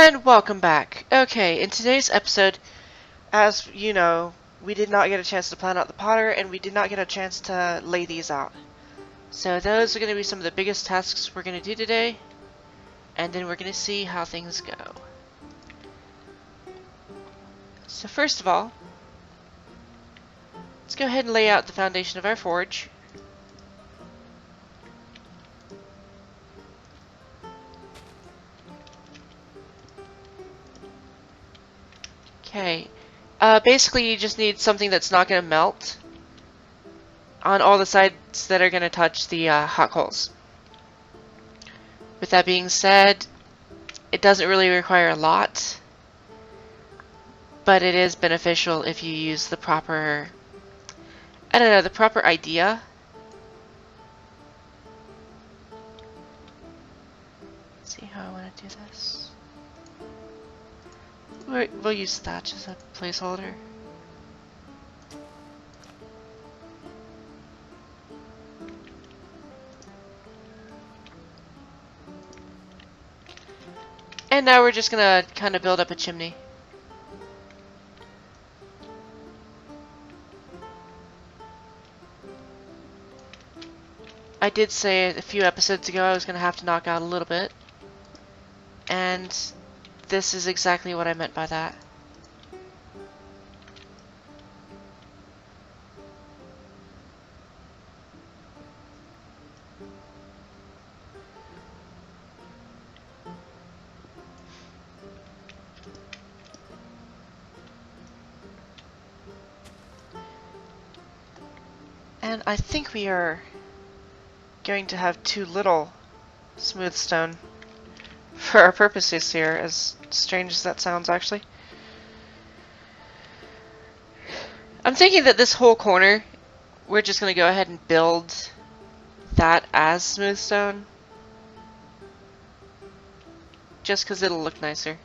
And welcome back. Okay, in today's episode, as you know, we did not get a chance to plan out the Potter, and we did not get a chance to lay these out. So those are going to be some of the biggest tasks we're going to do today, and then we're going to see how things go. So first of all, let's go ahead and lay out the foundation of our forge. Okay, basically you just need something that's not going to melt on all the sides that are going to touch the hot coals. With that being said, it doesn't really require a lot, but it is beneficial if you use the proper, the proper idea. Let's see how I want to do this. We'll use thatch as a placeholder. And now we're just gonna kind of build up a chimney. I did say a few episodes ago I was gonna have to knock out a little bit, and this is exactly what I meant by that. And I think we are going to have too little smooth stone for our purposes here, as strange as that sounds actually. I'm thinking that this whole corner, we're just going to go ahead and build that as smooth stone, just because it'll look nicer.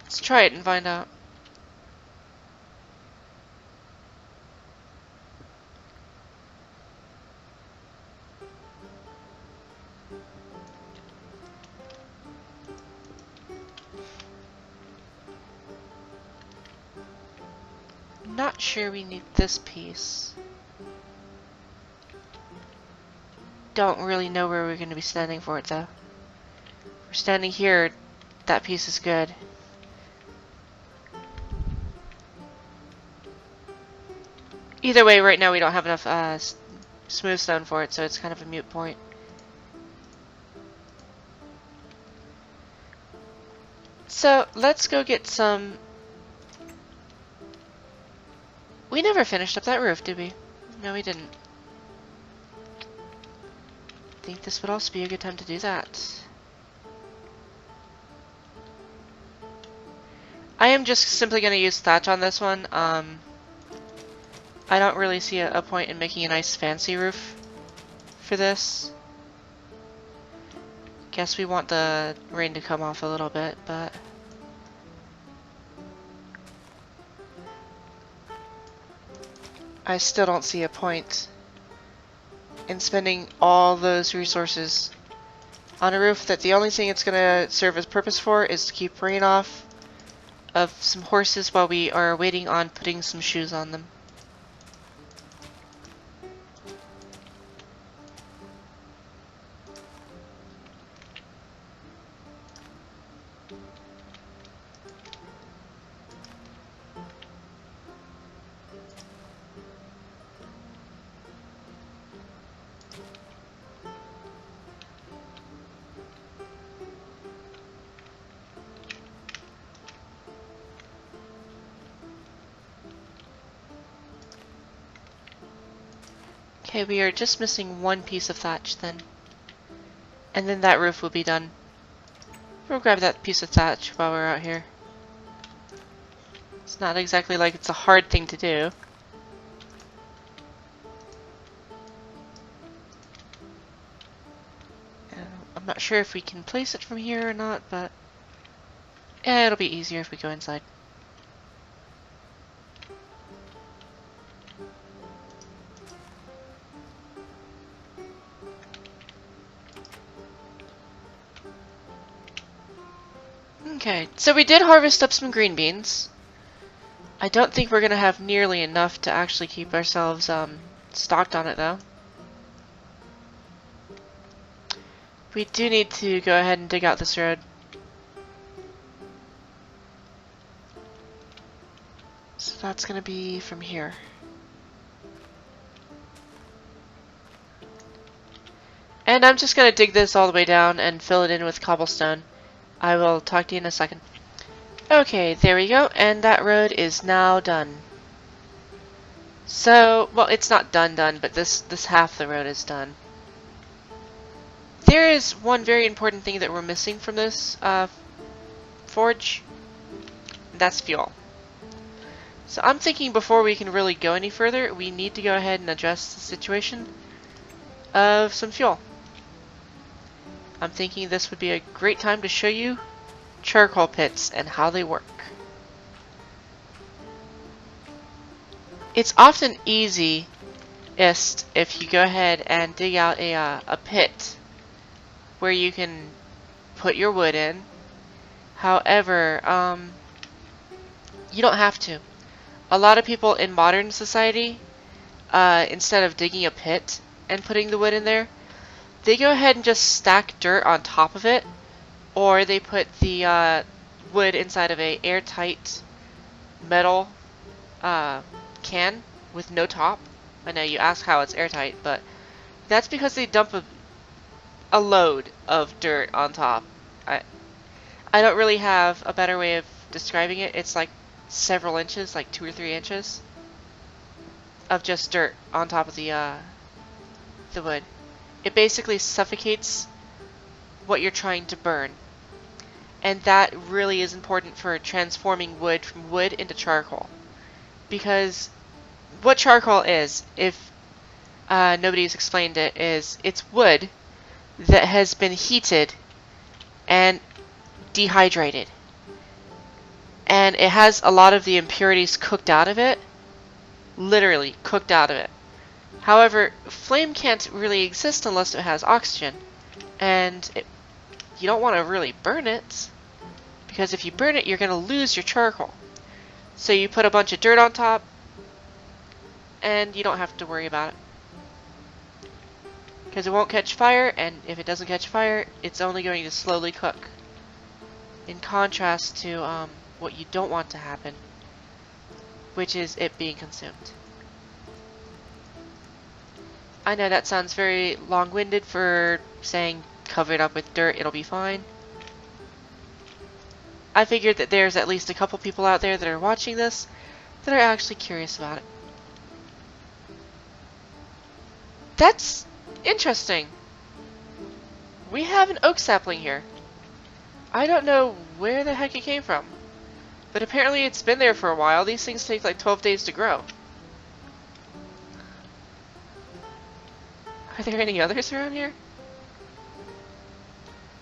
Let's try it and find out. Not sure we need this piece. Don't really know where we're going to be standing for it though. If we're standing here, that piece is good. Either way, right now we don't have enough smooth stone for it, so it's kind of a moot point. So let's go get some. We never finished up that roof, did we? No, we didn't. I think this would also be a good time to do that. I am just simply going to use thatch on this one. I don't really see a point in making a nice fancy roof for this. Guess we want the rain to come off a little bit, but I still don't see a point in spending all those resources on a roof that the only thing it's going to serve as purpose for is to keep rain off of some horses while we are waiting on putting some shoes on them. Okay, we are just missing one piece of thatch then. And then that roof will be done. We'll grab that piece of thatch while we're out here. It's not exactly like it's a hard thing to do. I'm not sure if we can place it from here or not, but yeah, it'll be easier if we go inside. Okay, so we did harvest up some green beans. I don't think we're gonna have nearly enough to actually keep ourselves stocked on it though. We do need to go ahead and dig out this road. So that's gonna be from here. And I'm just gonna dig this all the way down and fill it in with cobblestone. I will talk to you in a second. Okay, there we go, and that road is now done. So, well, it's not done, but this half of the road is done. There is one very important thing that we're missing from this forge. That's fuel. So I'm thinking before we can really go any further, we need to go ahead and address the situation of some fuel. I'm thinking this would be a great time to show you charcoal pits and how they work. It's often easiest if you go ahead and dig out a pit where you can put your wood in. However, you don't have to. A lot of people in modern society, instead of digging a pit and putting the wood in there, they go ahead and just stack dirt on top of it, or they put the wood inside of a airtight metal can with no top. I know you ask how it's airtight, but that's because they dump a load of dirt on top. I don't really have a better way of describing it. It's like several inches, like 2 or 3 inches of just dirt on top of the wood. It basically suffocates what you're trying to burn. And that really is important for transforming wood from wood into charcoal. Because what charcoal is, if nobody's explained it, is it's wood that has been heated and dehydrated. And it has a lot of the impurities cooked out of it. Literally cooked out of it. However, flame can't really exist unless it has oxygen. And you don't want to really burn it, because if you burn it, you're going to lose your charcoal. So you put a bunch of dirt on top, and you don't have to worry about it. Because it won't catch fire, and if it doesn't catch fire, it's only going to slowly cook. In contrast to what you don't want to happen, which is it being consumed. I know that sounds very long-winded for saying cover it up with dirt, it'll be fine. I figured that there's at least a couple people out there that are watching this that are actually curious about it. That's interesting. We have an oak sapling here. I don't know where the heck it came from, but apparently it's been there for a while. These things take like 12 days to grow. Are there any others around here?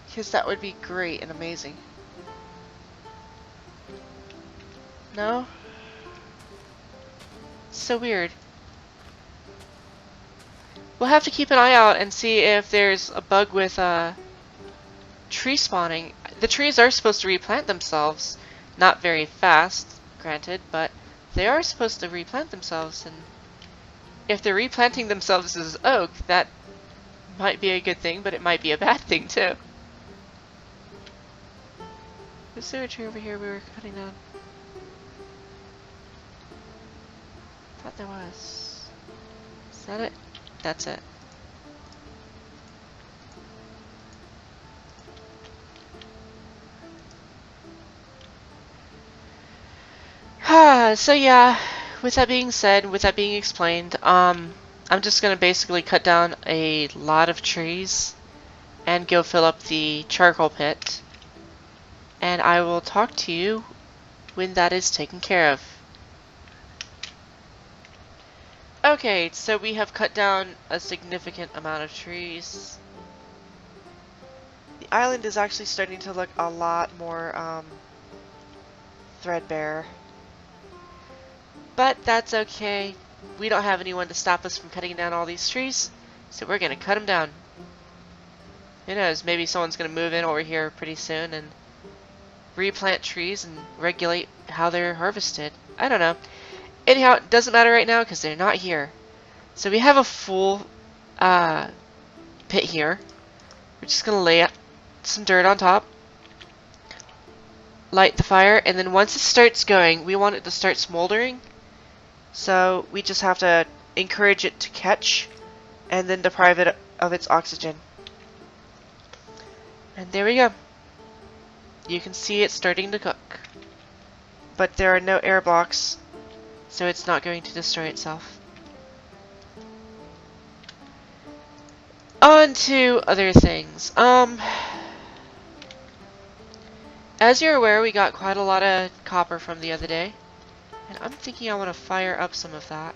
Because that would be great and amazing. No? It's so weird. We'll have to keep an eye out and see if there's a bug with tree spawning. The trees are supposed to replant themselves. Not very fast, granted, but they are supposed to replant themselves, and if they're replanting themselves as oak, that might be a good thing, but it might be a bad thing too. Is there a tree over here we were cutting down? I thought there was. Is that it? That's it. So yeah, with that being said, with that being explained, I'm just gonna basically cut down a lot of trees and go fill up the charcoal pit, and I will talk to you when that is taken care of. Okay, so we have cut down a significant amount of trees. The island is actually starting to look a lot more threadbare. But that's okay. We don't have anyone to stop us from cutting down all these trees, so we're gonna cut them down. Who knows, maybe someone's gonna move in over here pretty soon and replant trees and regulate how they're harvested. I don't know. Anyhow, it doesn't matter right now because they're not here. So we have a full pit here. We're just going to lay some dirt on top, light the fire, and then once it starts going, we want it to start smoldering. So we just have to encourage it to catch and then deprive it of its oxygen. And there we go. You can see it starting to cook. But there are no air blocks, so it's not going to destroy itself. On to other things. As you're aware, we got quite a lot of copper from the other day. And I'm thinking I want to fire up some of that.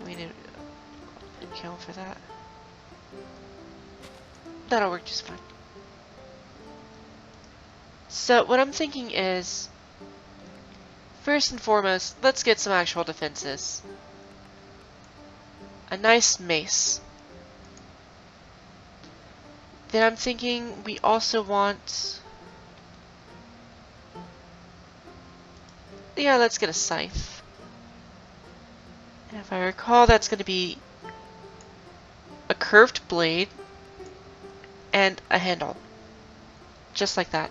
We need a kiln for that. That'll work just fine. So what I'm thinking is, first and foremost, let's get some actual defenses. A nice mace. Then I'm thinking we also want... Yeah, let's get a scythe. And if I recall, that's going to be a curved blade and a handle. Just like that.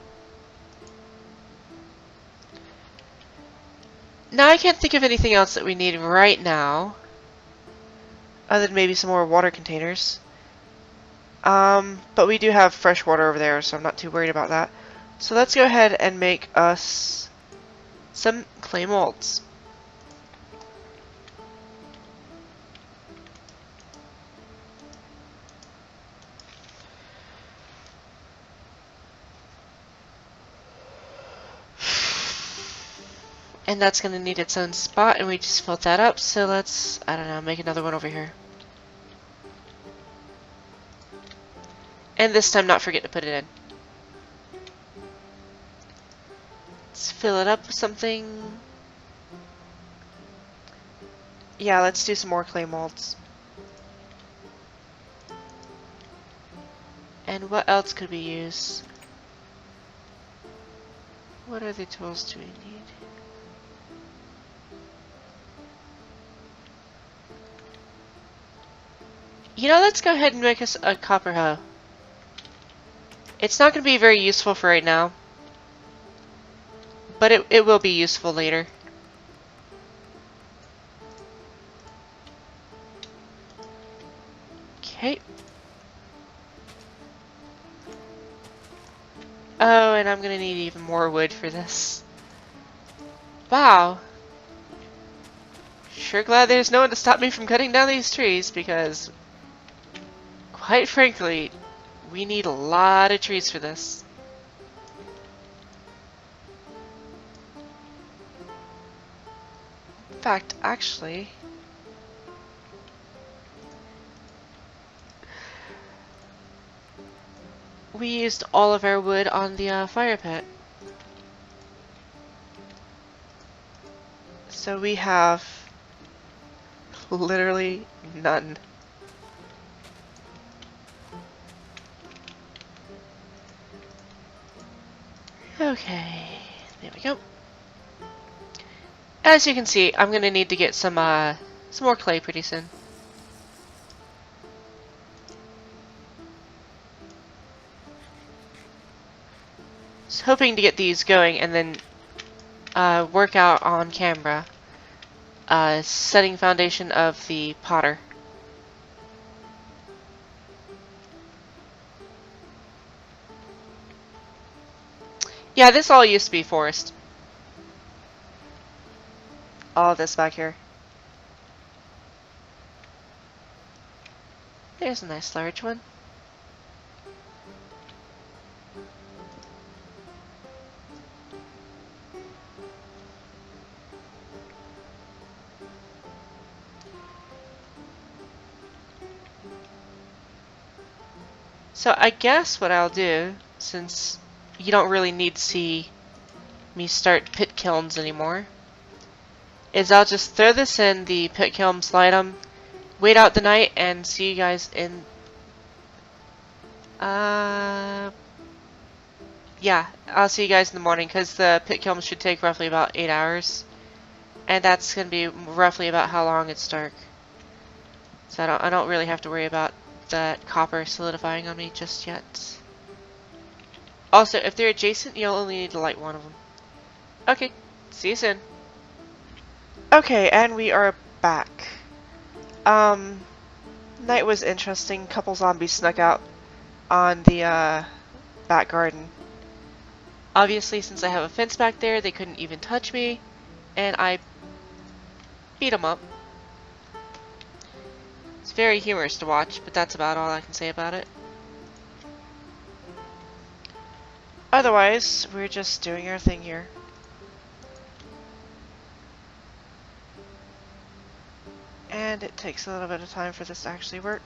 Now I can't think of anything else that we need right now, other than maybe some more water containers. But we do have fresh water over there, so I'm not too worried about that. So let's go ahead and make us some clay molds. And that's going to need its own spot, and we just filled that up, so let's, I don't know, make another one over here. And this time not forget to put it in. Let's fill it up with something. Yeah, let's do some more clay molds. And what else could we use? What other tools do we need? You know, let's go ahead and make us a copper hoe. It's not going to be very useful for right now, but it will be useful later. Okay. Oh, and I'm going to need even more wood for this. Wow. Sure glad there's no one to stop me from cutting down these trees, because quite frankly, we need a lot of trees for this. In fact, actually, we used all of our wood on the fire pit. So we have literally none. Okay, there we go. As you can see, I'm gonna need to get some more clay pretty soon. Just hoping to get these going and then work out on camera setting foundation of the potter. Yeah, this all used to be forest. All this back here. There's a nice large one. So I guess what I'll do, since you don't really need to see me start pit kilns anymore, is I'll just throw this in the pit kiln, slide them, wait out the night, and see you guys in yeah, I'll see you guys in the morning, because the pit kiln should take roughly about 8 hours. And that's going to be roughly about how long it's dark. So I don't really have to worry about that copper solidifying on me just yet. Also, if they're adjacent, you'll only need to light one of them. Okay, see you soon. Okay, and we are back. Night was interesting. Couple zombies snuck out on the back garden. Obviously, since I have a fence back there, they couldn't even touch me, and I beat them up. It's very humorous to watch, but that's about all I can say about it. Otherwise, we're just doing our thing here. And it takes a little bit of time for this to actually work.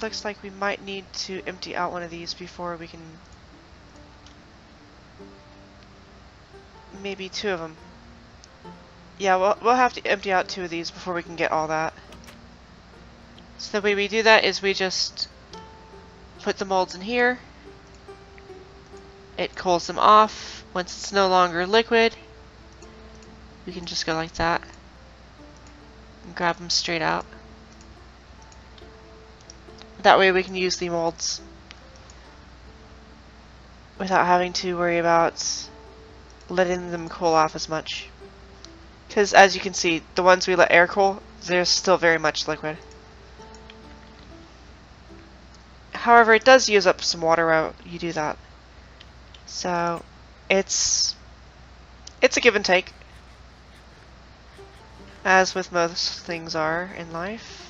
Looks like we might need to empty out one of these before we can... Maybe 2 of them. Yeah, we'll have to empty out 2 of these before we can get all that. So the way we do that is we just put the molds in here. It cools them off. Once it's no longer liquid, we can just go like that and grab them straight out. That way we can use the molds without having to worry about letting them cool off as much. Because as you can see, the ones we let air cool, they're still very much liquid. However, it does use up some water while you do that. So it's a give and take, as with most things are in life.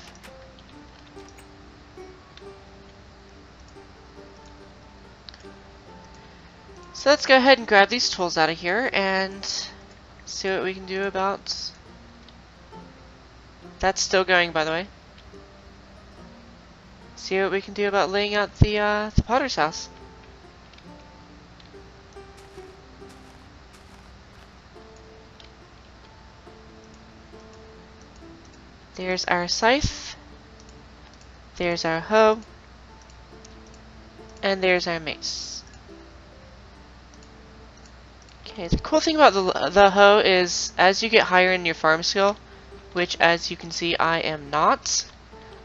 So let's go ahead and grab these tools out of here and see what we can do about... That's still going, by the way. See what we can do about laying out the potter's house. There's our scythe. There's our hoe. And there's our mace. Okay, the cool thing about the hoe is as you get higher in your farm skill, which as you can see I am not,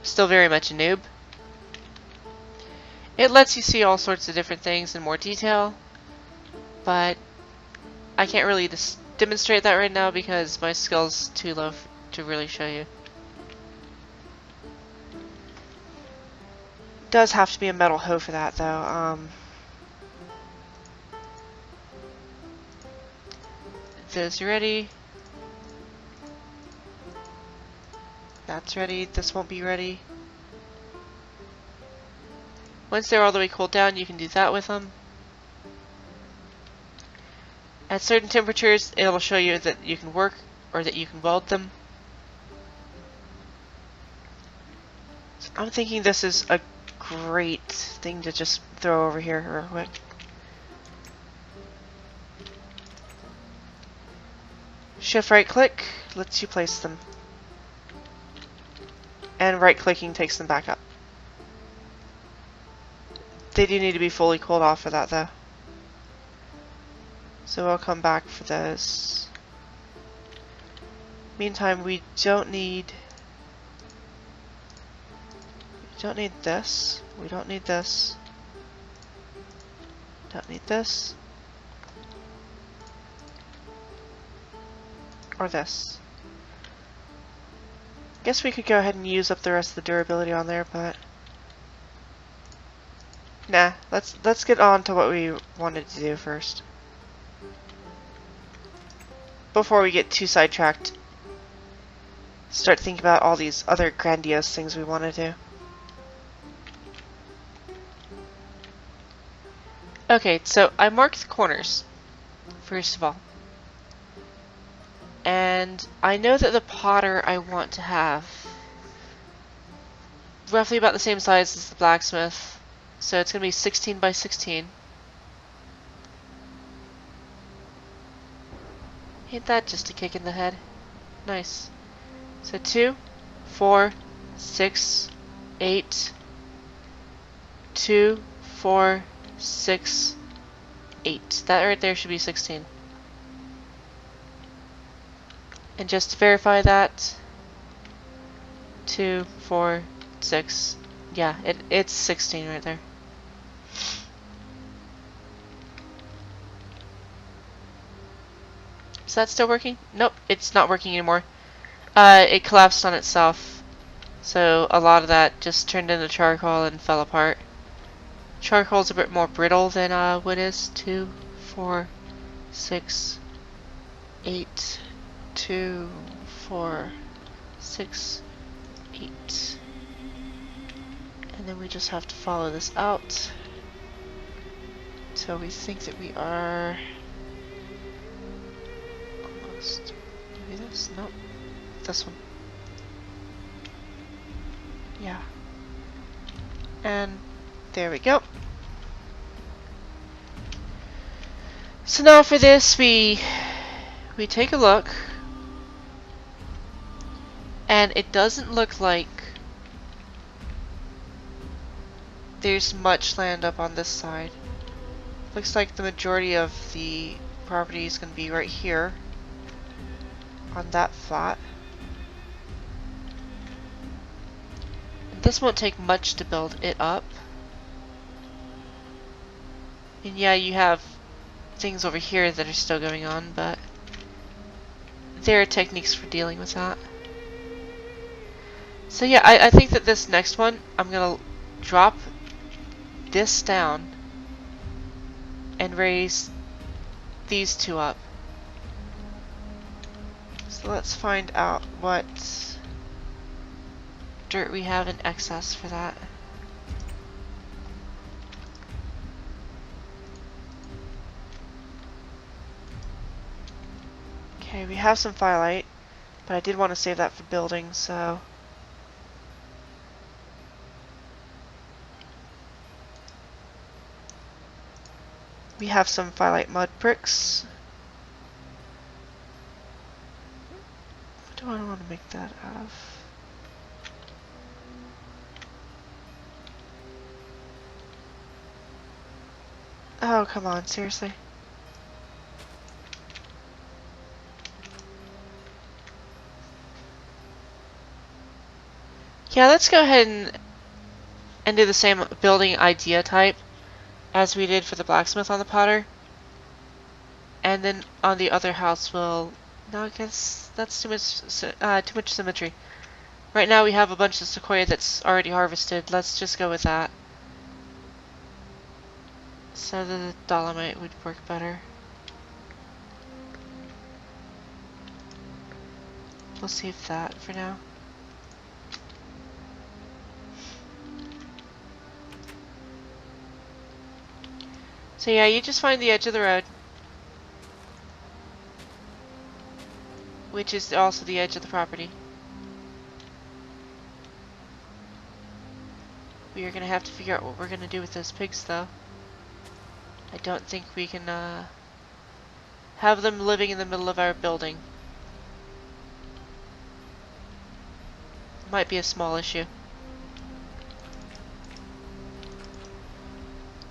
still very much a noob, it lets you see all sorts of different things in more detail, but I can't really demonstrate that right now because my skill's too low to really show you. Does have to be a metal hoe for that though. This ready. That's ready. This won't be ready. Once they're all the way cooled down, you can do that with them. At certain temperatures, it'll show you that you can work or that you can weld them. So I'm thinking this is a great thing to just throw over here real quick. Shift right click lets you place them. And right clicking takes them back up. They do need to be fully cooled off for that though. So we'll come back for those. Meantime, we don't need this. We don't need this. Don't need this. Or this. Guess we could go ahead and use up the rest of the durability on there, but nah, let's get on to what we wanted to do first. Before we get too sidetracked, start thinking about all these other grandiose things we want to do. Okay, so I marked the corners, first of all. And I know that the potter I want to have roughly about the same size as the blacksmith. So it's going to be 16 by 16. Ain't that just a kick in the head? Nice. So 2, 4, 6, 8, 2, 4, 6, 8. That right there should be 16. And just to verify that, 2, 4, 6. Yeah, it's 16 right there. Is that still working? Nope, it's not working anymore. It collapsed on itself. So a lot of that just turned into charcoal and fell apart. Charcoal's a bit more brittle than wood is. 2, 4, 6, 8, 2, 4, 6, 8. And then we just have to follow this out. So we think that we are almost. Maybe this? Nope. This one. Yeah. And there we go. So now for this, we take a look, and it doesn't look like there's much land up on this side. Looks like the majority of the property is going to be right here on that flat. And this won't take much to build it up. And yeah, you have things over here that are still going on, but there are techniques for dealing with that. So yeah, I think that this next one, I'm gonna drop this down and raise these two up. So let's find out what dirt we have in excess for that. Okay, we have some firelight, but I did want to save that for building, so we have some firelight mud bricks. What do I want to make that out of? Oh, come on, seriously. Yeah, let's go ahead and do the same building idea type as we did for the blacksmith on the potter. And then on the other house we'll... No, I guess that's too much symmetry. Right now we have a bunch of sequoia that's already harvested. Let's just go with that. So the dolomite would work better. We'll save that for now. So yeah, you just find the edge of the road, which is also the edge of the property. We are going to have to figure out what we're going to do with those pigs, though. I don't think we can have them living in the middle of our building. Might be a small issue.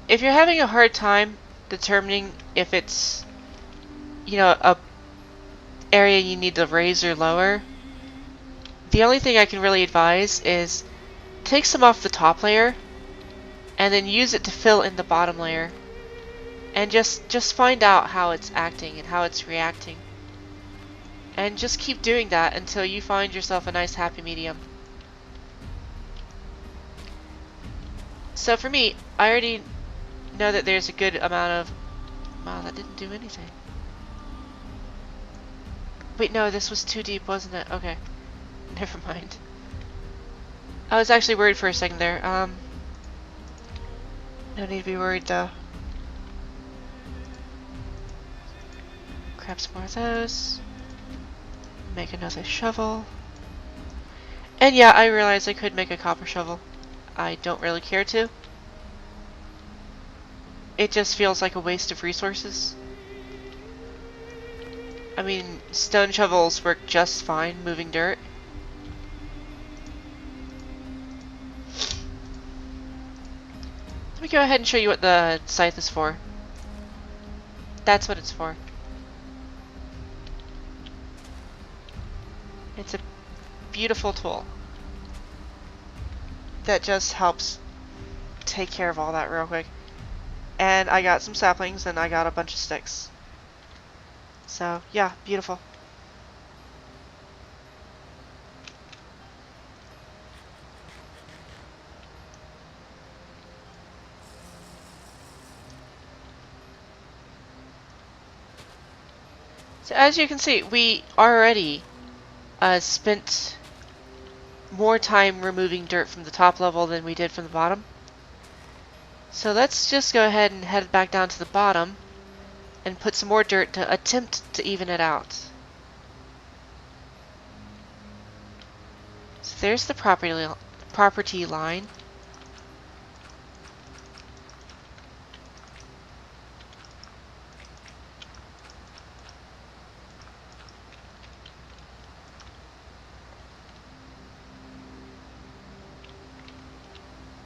If you're having a hard time determining if it's, you know, a area you need to raise or lower, the only thing I can really advise is take some off the top layer and then use it to fill in the bottom layer, and just find out how it's acting and how it's reacting, and just keep doing that until you find yourself a nice happy medium. So for me, I already know that there's a good amount of... Wow, that didn't do anything. Wait, no, this was too deep, wasn't it? Okay. Never mind. I was actually worried for a second there. No need to be worried, though. Grab some more of those. Make another shovel. And yeah, I realized I could make a copper shovel. I don't really care to. It just feels like a waste of resources. I mean, stone shovels work just fine moving dirt. Let me go ahead and show you what the scythe is for. That's what it's for. It's a beautiful tool that just helps take care of all that real quick. And I got some saplings and I got a bunch of sticks. So, yeah, beautiful. So as you can see, we already spent more time removing dirt from the top level than we did from the bottom. So let's just go ahead and head back down to the bottom and put some more dirt to attempt to even it out. So there's the property line.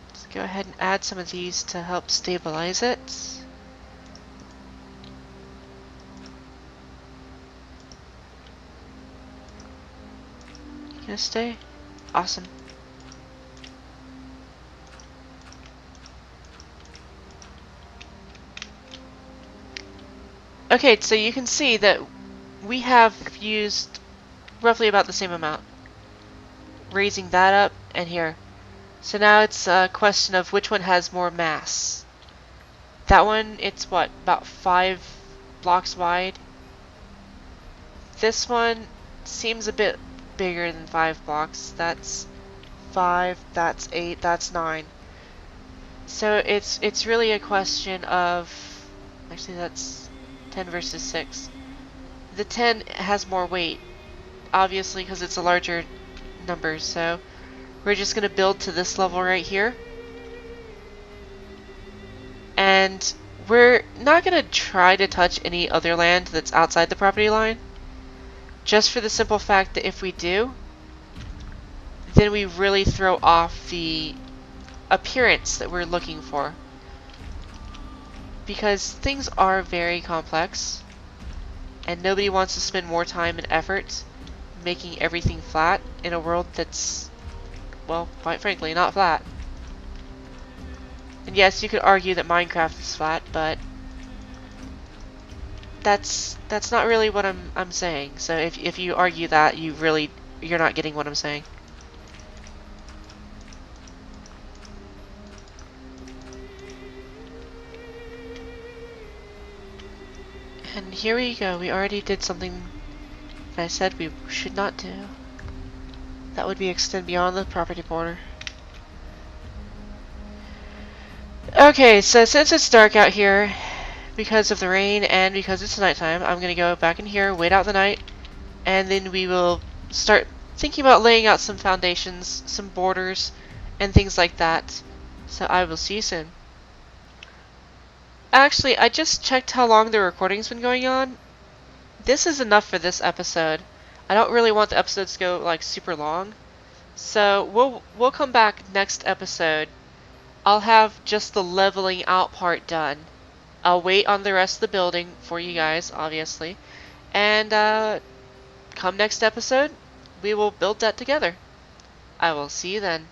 Let's go ahead and add some of these to help stabilize it. Gonna stay? Awesome. Okay, so you can see that we have used roughly about the same amount. Raising that up and here. So now it's a question of which one has more mass. That one, it's what, about 5 blocks wide? This one seems a bit bigger than 5 blocks. That's 5, that's 8, that's 9. So it's really a question of, actually that's 10 versus 6. The 10 has more weight, obviously because it's a larger number, so we're just going to build to this level right here. And we're not going to try to touch any other land that's outside the property line, just for the simple fact that if we do, then we really throw off the appearance that we're looking for. Because things are very complex, and nobody wants to spend more time and effort making everything flat in a world that's, well, quite frankly, not flat. And yes, you could argue that Minecraft is flat, but that's not really what I'm saying. So if you argue that, you're not getting what I'm saying. And here we go. We already did something that I said we should not do. That would be extend beyond the property border. Okay, so since it's dark out here, because of the rain and because it's nighttime, I'm going to go back in here, wait out the night, and then we will start thinking about laying out some foundations, some borders, and things like that. So I will see you soon. Actually, I just checked how long the recording's been going on. This is enough for this episode. I don't really want the episodes to go like super long. So we'll come back next episode. I'll have just the leveling out part done. I'll wait on the rest of the building for you guys, obviously. And come next episode, we will build that together. I will see you then.